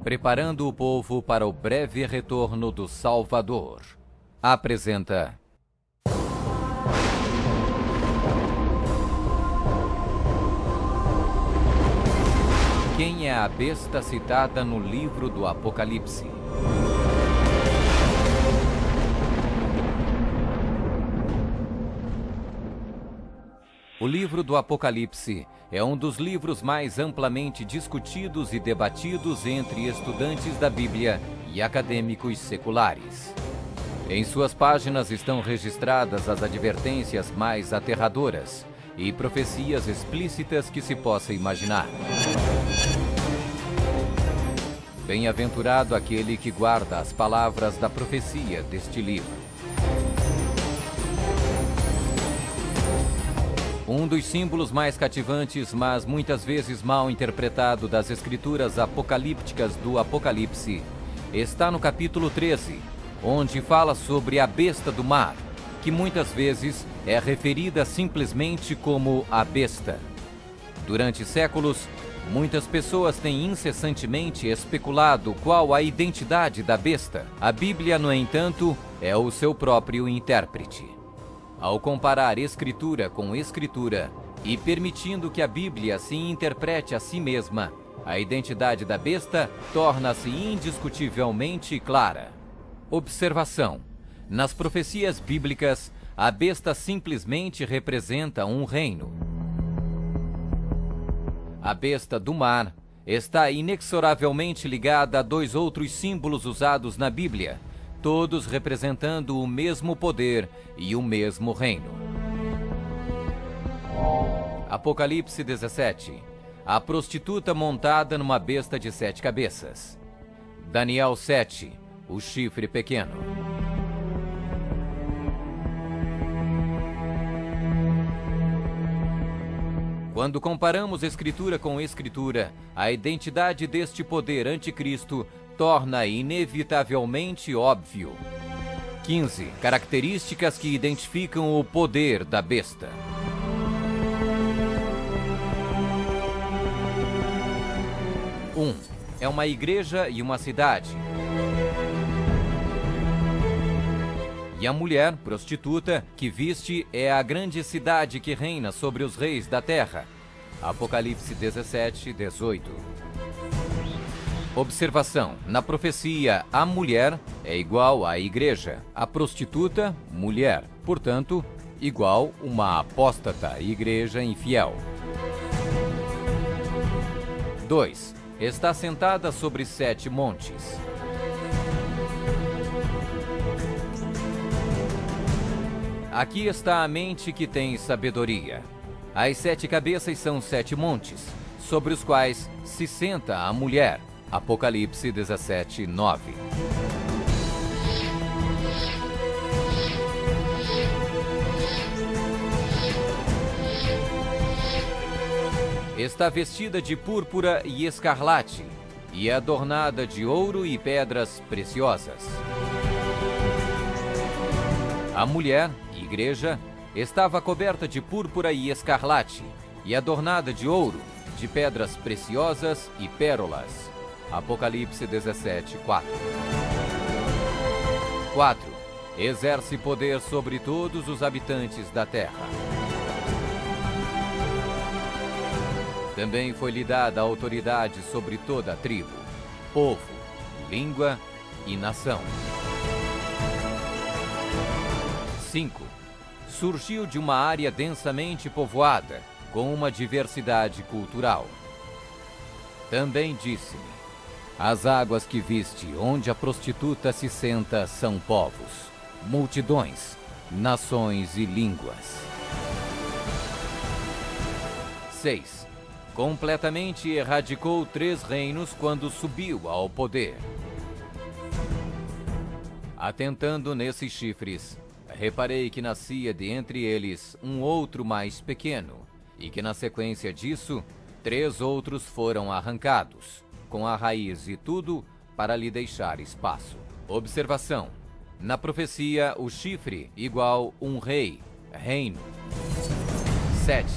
preparando o povo para o breve retorno do Salvador. Apresenta... Quem é a besta citada no livro do Apocalipse? O livro do Apocalipse é um dos livros mais amplamente discutidos e debatidos entre estudantes da Bíblia e acadêmicos seculares. Em suas páginas estão registradas as advertências mais aterradoras e profecias explícitas que se possa imaginar. Bem-aventurado aquele que guarda as palavras da profecia deste livro. Um dos símbolos mais cativantes, mas muitas vezes mal interpretado das escrituras apocalípticas do Apocalipse, está no capítulo 13, onde fala sobre a besta do mar, que muitas vezes é referida simplesmente como a besta. Durante séculos, muitas pessoas têm incessantemente especulado qual a identidade da besta. A Bíblia, no entanto, é o seu próprio intérprete. Ao comparar Escritura com Escritura e permitindo que a Bíblia se interprete a si mesma, a identidade da besta torna-se indiscutivelmente clara. Observação: nas profecias bíblicas, a besta simplesmente representa um reino. A besta do mar está inexoravelmente ligada a dois outros símbolos usados na Bíblia, todos representando o mesmo poder e o mesmo reino. Apocalipse 17. A prostituta montada numa besta de 7 cabeças. Daniel 7. O chifre pequeno. Quando comparamos Escritura com Escritura, a identidade deste poder anticristo torna inevitavelmente óbvio. 15. Características que identificam o poder da besta. 1. É uma igreja e uma cidade. E a mulher, prostituta, que viste é a grande cidade que reina sobre os reis da terra. Apocalipse 17, 18. Observação: na profecia, a mulher é igual à igreja, a prostituta, mulher, portanto, igual uma apóstata, igreja infiel. 2. Está sentada sobre 7 montes. Aqui está a mente que tem sabedoria. As 7 cabeças são 7 montes, sobre os quais se senta a mulher. Apocalipse 17, 9. Está vestida de púrpura e escarlate, e é adornada de ouro e pedras preciosas. A mulher, igreja, estava coberta de púrpura e escarlate, e adornada de ouro, de pedras preciosas e pérolas. Apocalipse 17, 4. 4. Exerce poder sobre todos os habitantes da terra. Também foi-lhe dada autoridade sobre toda a tribo, povo, língua e nação. 5. Surgiu de uma área densamente povoada, com uma diversidade cultural. Também disse-me: as águas que viste, onde a prostituta se senta, são povos, multidões, nações e línguas. 6. Completamente erradicou 3 reinos quando subiu ao poder. Atentando nesses chifres, reparei que nascia de entre eles um outro mais pequeno, e que na sequência disso, 3 outros foram arrancados, com a raiz e tudo, para lhe deixar espaço. Observação: na profecia, o chifre igual um rei, reino. 7.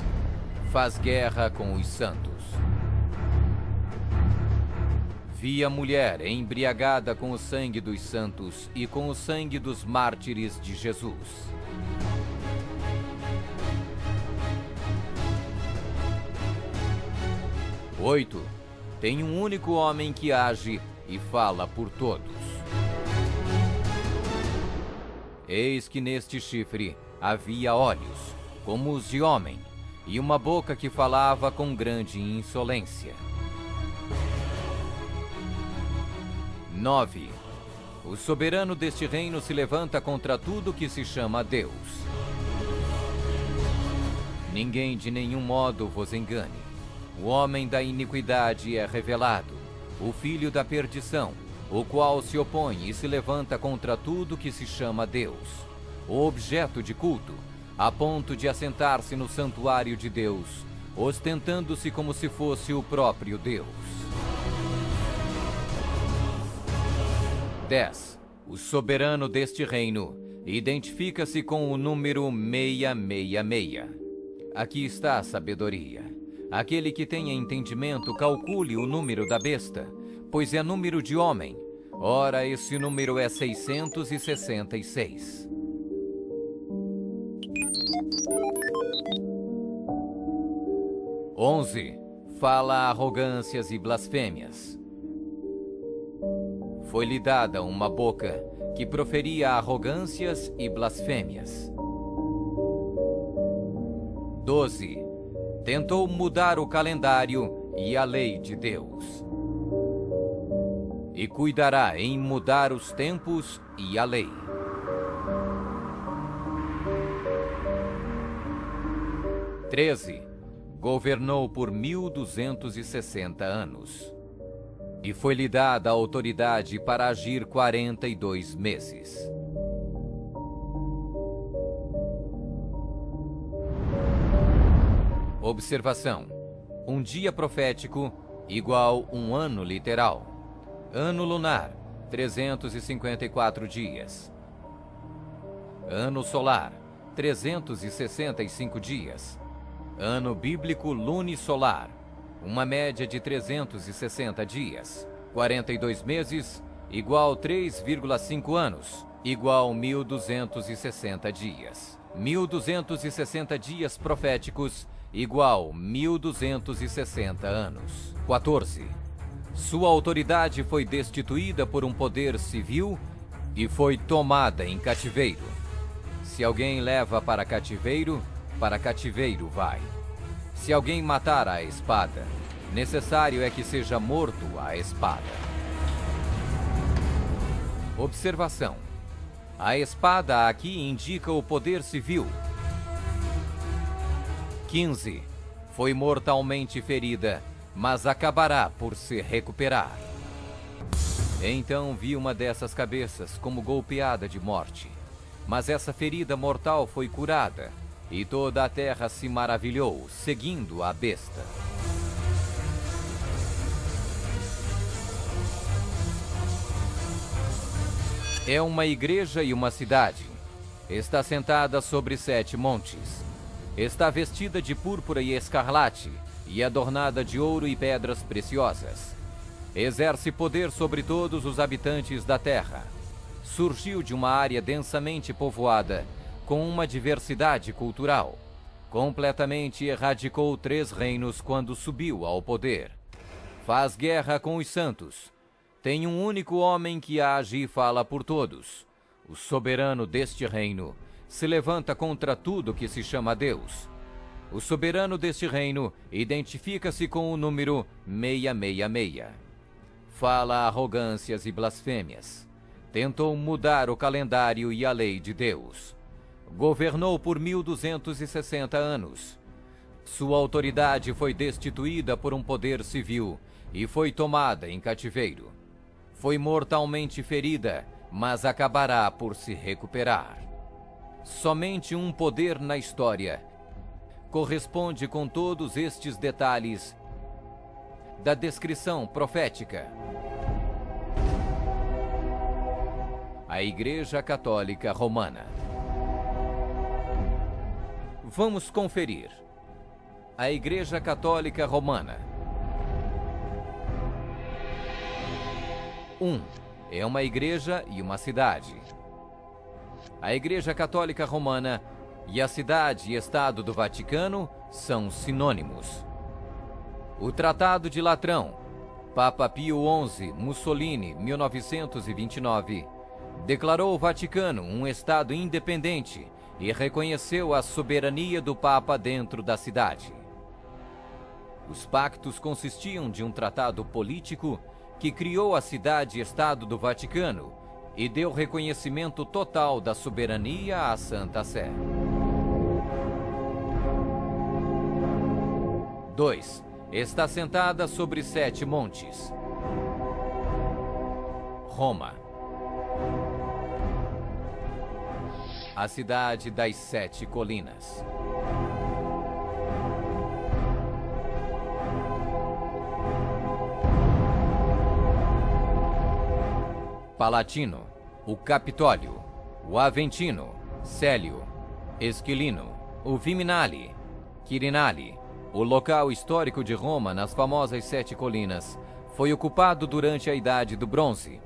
Faz guerra com os santos. Vi a mulher embriagada com o sangue dos santos e com o sangue dos mártires de Jesus. Oito. Tem um único homem que age e fala por todos. Eis que neste chifre havia olhos, como os de homem, e uma boca que falava com grande insolência. 9. O soberano deste reino se levanta contra tudo que se chama Deus. Ninguém de nenhum modo vos engane. O homem da iniquidade é revelado, o filho da perdição, o qual se opõe e se levanta contra tudo que se chama Deus, o objeto de culto, a ponto de assentar-se no santuário de Deus, ostentando-se como se fosse o próprio Deus. 10. O soberano deste reino identifica-se com o número 666. Aqui está a sabedoria. Aquele que tenha entendimento, calcule o número da besta, pois é número de homem. Ora, esse número é 666. 11. Fala arrogâncias e blasfêmias. Foi-lhe dada uma boca que proferia arrogâncias e blasfêmias. 12. Tentou mudar o calendário e a lei de Deus. E cuidará em mudar os tempos e a lei. 13. Governou por 1260 anos. E foi-lhe dada a autoridade para agir 42 meses. Observação: um dia profético igual um ano literal. Ano lunar, 354 dias. Ano solar, 365 dias. Ano bíblico lunisolar, uma média de 360 dias. 42 meses, igual 3,5 anos, igual 1260 dias. 1260 dias proféticos, igual 1260 anos. 14. Sua autoridade foi destituída por um poder civil e foi tomada em cativeiro. Se alguém leva para cativeiro vai. Se alguém matar à espada, necessário é que seja morto à espada. Observação: a espada aqui indica o poder civil. 15. Foi mortalmente ferida, mas acabará por se recuperar. Então vi uma dessas cabeças como golpeada de morte. Mas essa ferida mortal foi curada, e toda a terra se maravilhou, seguindo a besta. É uma igreja e uma cidade. Está sentada sobre 7 montes. Está vestida de púrpura e escarlate, e adornada de ouro e pedras preciosas. Exerce poder sobre todos os habitantes da terra. Surgiu de uma área densamente povoada, com uma diversidade cultural. Completamente erradicou 3 reinos quando subiu ao poder. Faz guerra com os santos. Tem um único homem que age e fala por todos. O soberano deste reino se levanta contra tudo que se chama Deus. O soberano deste reino identifica-se com o número 666. Fala arrogâncias e blasfêmias. Tentou mudar o calendário e a lei de Deus. Governou por 1260 anos. Sua autoridade foi destituída por um poder civil e foi tomada em cativeiro. Foi mortalmente ferida, mas acabará por se recuperar. Somente um poder na história corresponde com todos estes detalhes da descrição profética. A Igreja Católica Romana. Vamos conferir. A Igreja Católica Romana. 1. É uma igreja e uma cidade. A Igreja Católica Romana e a cidade e estado do Vaticano são sinônimos. O Tratado de Latrão, Papa Pio XI, Mussolini, 1929, declarou o Vaticano um estado independente e reconheceu a soberania do Papa dentro da cidade. Os pactos consistiam de um tratado político que criou a cidade-estado do Vaticano e deu reconhecimento total da soberania à Santa Sé. 2. Está sentada sobre 7 montes. Roma. A cidade das 7 colinas. Palatino, o Capitólio, o Aventino, Célio, Esquilino, o Viminale, Quirinale. O local histórico de Roma, nas famosas 7 colinas, foi ocupado durante a Idade do Bronze.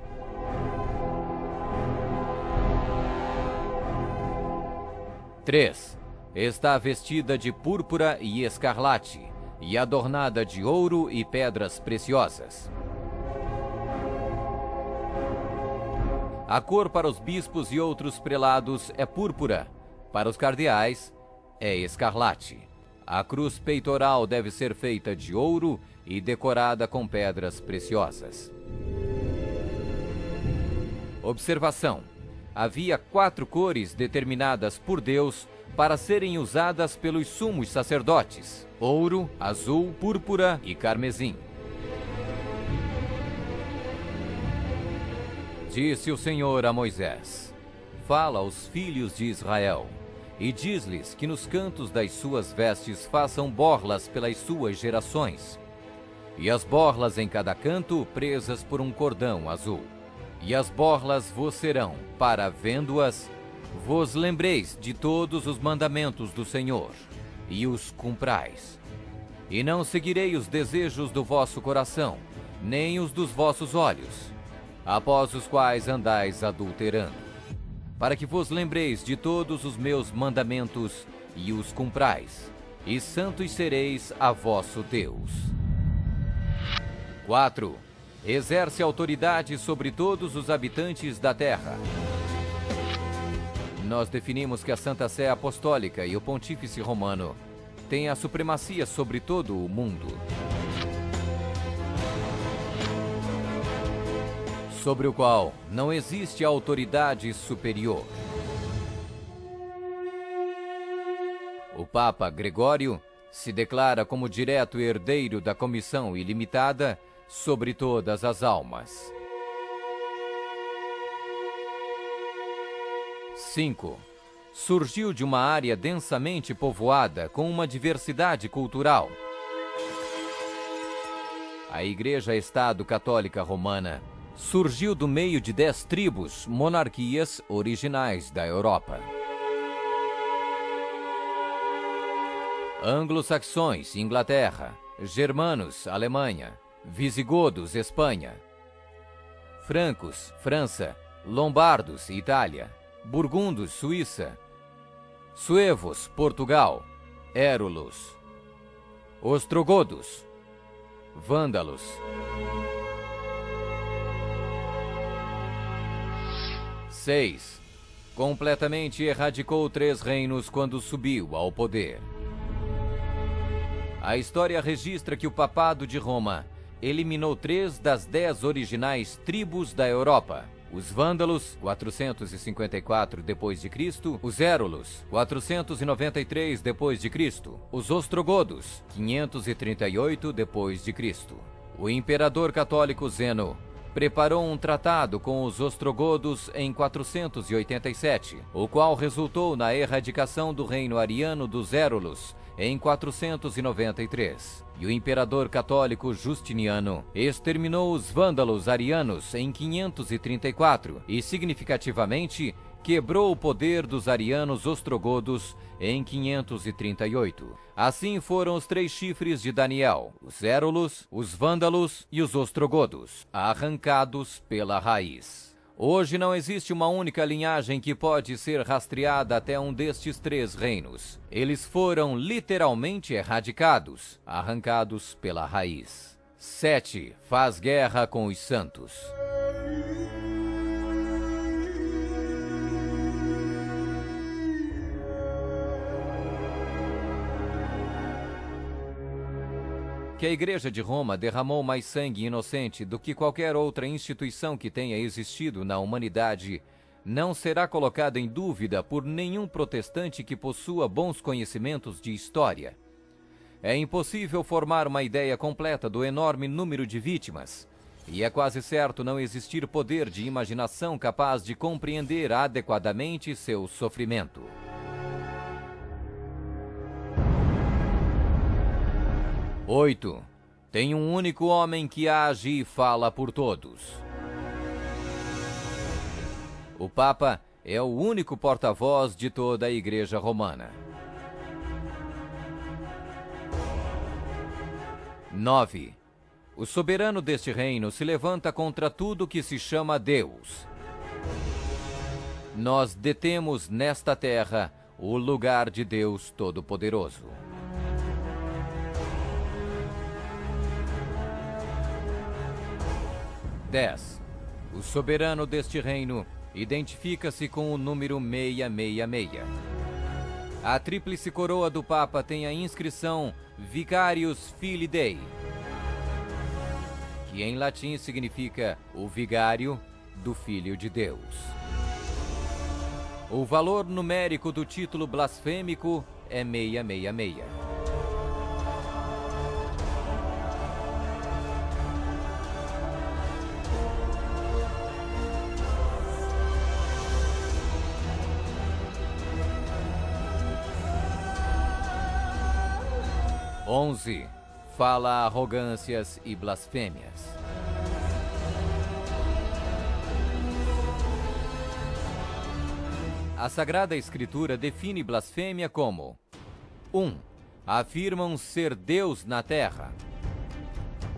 Está vestida de púrpura e escarlate, e adornada de ouro e pedras preciosas. A cor para os bispos e outros prelados é púrpura, para os cardeais é escarlate. A cruz peitoral deve ser feita de ouro e decorada com pedras preciosas. Observação: havia 4 cores determinadas por Deus para serem usadas pelos sumos sacerdotes: ouro, azul, púrpura e carmesim. Disse o Senhor a Moisés: fala aos filhos de Israel e diz-lhes que nos cantos das suas vestes façam borlas pelas suas gerações, e as borlas em cada canto presas por um cordão azul. E as borlas vos serão, para vendo-as, vos lembreis de todos os mandamentos do Senhor, e os cumprais. E não seguirei os desejos do vosso coração, nem os dos vossos olhos, após os quais andais adulterando, para que vos lembreis de todos os meus mandamentos e os cumprais, e santos sereis a vosso Deus. 4. Exerce autoridade sobre todos os habitantes da terra. Nós definimos que a Santa Sé Apostólica e o Pontífice Romano têm a supremacia sobre todo o mundo, sobre o qual não existe autoridade superior. O Papa Gregório se declara como direto herdeiro da comissão ilimitada sobre todas as almas. 5. Surgiu de uma área densamente povoada com uma diversidade cultural. A Igreja-Estado Católica Romana surgiu do meio de 10 tribos, monarquias originais da Europa. Anglo-saxões, Inglaterra; germanos, Alemanha; visigodos, Espanha; francos, França; lombardos, Itália; burgundos, Suíça; suevos, Portugal; érulos; ostrogodos; vândalos; completamente erradicou 3 reinos quando subiu ao poder. A história registra que o Papado de Roma eliminou 3 das 10 originais tribos da Europa: os vândalos, 454 d.C., os érulos, 493 d.C., os ostrogodos, 538 d.C. O imperador católico Zeno preparou um tratado com os ostrogodos em 487, o qual resultou na erradicação do reino ariano dos érulos em 493. E o imperador católico Justiniano exterminou os vândalos arianos em 534 e, significativamente, quebrou o poder dos arianos ostrogodos em 538. Assim foram os 3 chifres de Daniel, os Érulos, os Vândalos e os ostrogodos, arrancados pela raiz. Hoje não existe uma única linhagem que pode ser rastreada até um destes 3 reinos. Eles foram literalmente erradicados, arrancados pela raiz. 7. Faz guerra com os santos. Que a Igreja de Roma derramou mais sangue inocente do que qualquer outra instituição que tenha existido na humanidade não será colocada em dúvida por nenhum protestante que possua bons conhecimentos de história. É impossível formar uma ideia completa do enorme número de vítimas, e é quase certo não existir poder de imaginação capaz de compreender adequadamente seu sofrimento. 8. Tem um único homem que age e fala por todos. O Papa é o único porta-voz de toda a Igreja Romana. 9. O soberano deste reino se levanta contra tudo que se chama Deus. Nós detemos nesta terra o lugar de Deus Todo-Poderoso. 10. O soberano deste reino identifica-se com o número 666. A tríplice coroa do Papa tem a inscrição Vicarius Filii Dei, que em latim significa o vigário do Filho de Deus. O valor numérico do título blasfêmico é 666. 11. Fala arrogâncias e blasfêmias. A Sagrada Escritura define blasfêmia como 1. Afirmam ser Deus na terra.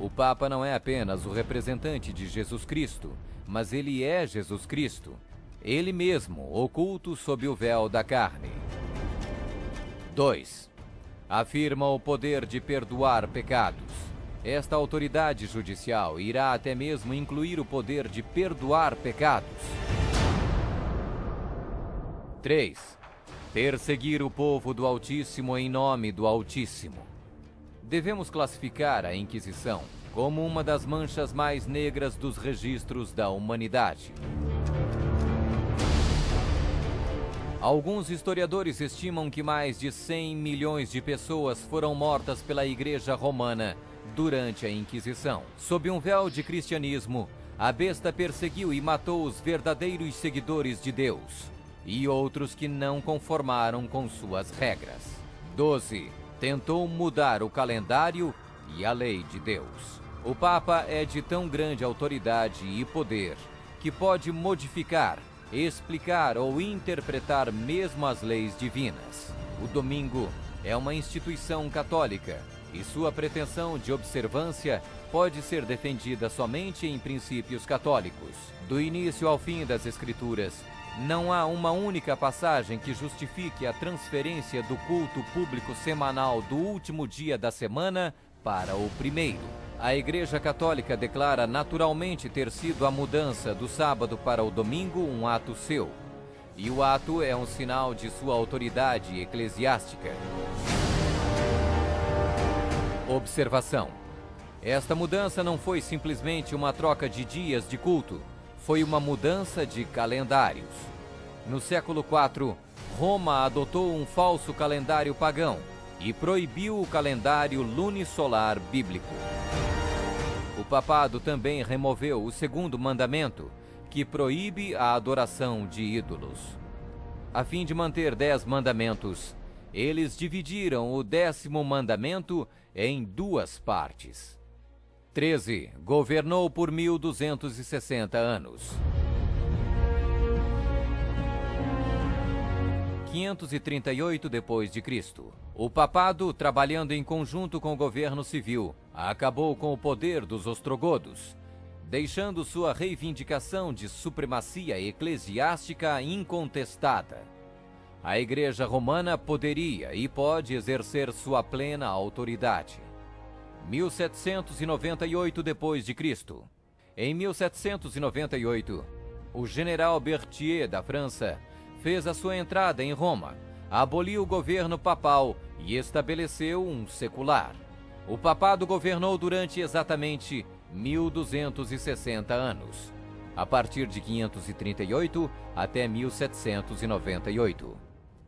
O Papa não é apenas o representante de Jesus Cristo, mas ele é Jesus Cristo, ele mesmo oculto sob o véu da carne. 2. Afirma o poder de perdoar pecados. Esta autoridade judicial irá até mesmo incluir o poder de perdoar pecados. 3. Perseguir o povo do Altíssimo em nome do Altíssimo. Devemos classificar a Inquisição como uma das manchas mais negras dos registros da humanidade. Alguns historiadores estimam que mais de 100 milhões de pessoas foram mortas pela Igreja Romana durante a Inquisição. Sob um véu de cristianismo, a besta perseguiu e matou os verdadeiros seguidores de Deus e outros que não conformaram com suas regras. 12. Tentou mudar o calendário e a lei de Deus. O Papa é de tão grande autoridade e poder que pode modificar, explicar ou interpretar mesmo as leis divinas. O domingo é uma instituição católica e sua pretensão de observância pode ser defendida somente em princípios católicos. Do início ao fim das Escrituras, não há uma única passagem que justifique a transferência do culto público semanal do último dia da semana para o primeiro. A Igreja Católica declara naturalmente ter sido a mudança do sábado para o domingo um ato seu, e o ato é um sinal de sua autoridade eclesiástica. Observação: esta mudança não foi simplesmente uma troca de dias de culto, foi uma mudança de calendários. No século IV, Roma adotou um falso calendário pagão e proibiu o calendário lunisolar bíblico. O papado também removeu o segundo mandamento, que proíbe a adoração de ídolos. A fim de manter 10 mandamentos, eles dividiram o 10º mandamento em 2 partes. 13. Governou por 1260 anos. 538 d.C. O papado, trabalhando em conjunto com o governo civil, acabou com o poder dos ostrogodos, deixando sua reivindicação de supremacia eclesiástica incontestada. A Igreja Romana poderia e pode exercer sua plena autoridade. 1798 d.C. Em 1798, o general Berthier da França fez a sua entrada em Roma, aboliu o governo papal e estabeleceu um secular. O papado governou durante exatamente 1260 anos, a partir de 538 até 1798.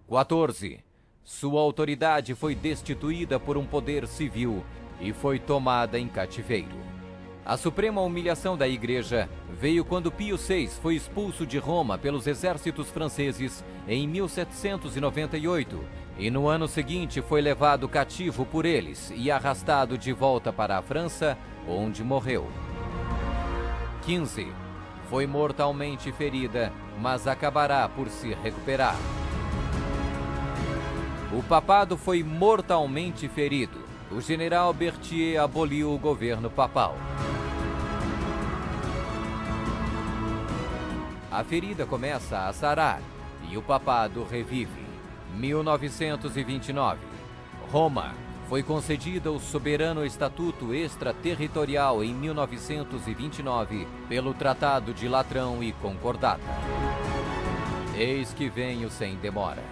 14. Sua autoridade foi destituída por um poder civil e foi tomada em cativeiro. A suprema humilhação da Igreja veio quando Pio VI foi expulso de Roma pelos exércitos franceses em 1798 e no ano seguinte foi levado cativo por eles e arrastado de volta para a França, onde morreu. 15. Foi mortalmente ferida, mas acabará por se recuperar. O papado foi mortalmente ferido. O general Berthier aboliu o governo papal. A ferida começa a sarar e o papado revive. 1929. Roma foi concedida o soberano estatuto extraterritorial em 1929 pelo Tratado de Latrão e Concordata. Eis que venho sem demora.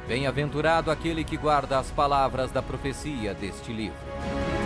Bem-aventurado aquele que guarda as palavras da profecia deste livro.